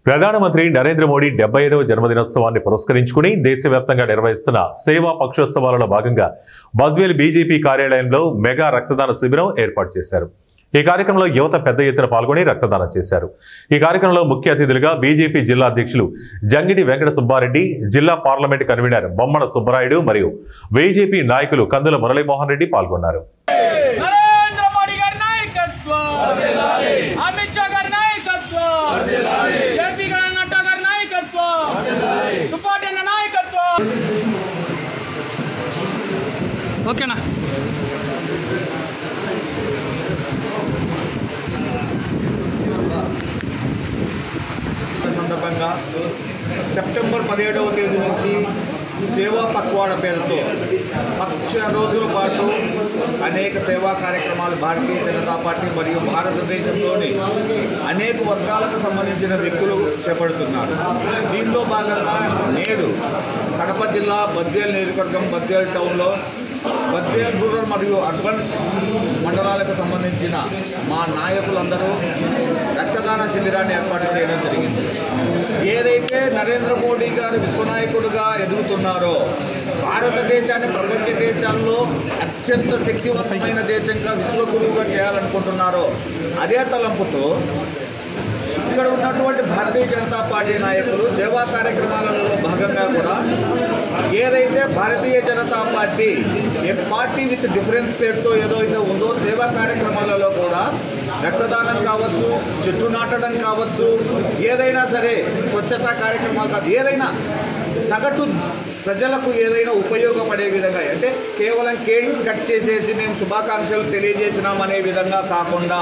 ప్రధానమంత్రి నరేంద్ర మోడీ 75వ జన్మదినోత్సవాన్ని పురస్కరించుకుని దేశవ్యాప్తంగా నిర్వహిస్తున్న సేవా పక్షోత్సవాలలో భాగంగా బద్వేల్ బీజేపీ కార్యాలయంలో మెగా రక్తదాన శిబిరం ఏర్పాటు చేశారు. ఈ కార్యక్రమంలో యువత పెద్ద ఎత్తున పాల్గొని రక్తదానం చేశారు. ఈ కార్యక్రమంలో ముఖ్య అతిథులుగా బీజేపీ జిల్లా అధ్యక్షులు జంగిడి వెంకట సుబ్బారెడ్డి, జిల్లా పార్లమెంట్ కన్వీనర్ బొమ్మన సుబ్బరాయుడు మరియు బీజేపీ నాయకులు కందుల మురళీమోహన్ రెడ్డి పాల్గొన్నారు. ఓకేనా? సందర్భంగా సెప్టెంబర్ 17వ తేదీ నుంచి సేవా పక్వాడ పేరుతో 10 రోజుల పాటు అనేక సేవా కార్యక్రమాలు భారతీయ జనతా పార్టీ మరియు భారతదేశంలోని అనేక వర్గాలకు సంబంధించిన వ్యక్తులు చేపడుతున్నారు. దీనిలో భాగంగా నేడు కడప జిల్లా బద్వేల్ నియోజకవర్గం బద్వేల్ టౌన్లో బద్వేల్ రూరల్ మరియు అర్బన్ మండలాలకు సంబంధించిన మా నాయకులందరూ రక్తదాన శిబిరాన్ని ఏర్పాటు చేయడం జరిగింది. ఏదైతే నరేంద్ర మోడీ గారు విశ్వనాయకుడుగా ఎదుగుతున్నారో, భారతదేశాన్ని ప్రపంచ దేశాల్లో అత్యంత శక్తివంతమైన దేశంగా విశ్వగురువుగా చేయాలనుకుంటున్నారో, అదే తలంపుతో ఇక్కడ ఉన్నటువంటి భారతీయ జనతా పార్టీ నాయకులు సేవా కార్యక్రమాలలో భాగంగా కూడా ఏదైతే Bharatiya Janata party a party with difference పేరుతో ఏదైతే ఉందో సేవా కార్యక్రమాలలో కూడా రక్తదానం కావచ్చు, చెట్టు నాటడం కావచ్చు, ఏదైనా సరే స్వచ్ఛతా కార్యక్రమాలు కాదు, ఏదైనా సగటు ప్రజలకు ఏదైనా ఉపయోగపడే విధంగా, అంటే కేవలం కేక్ కట్ చేసేసి మేము శుభాకాంక్షలు తెలియజేసినామనే విధంగా కాకుండా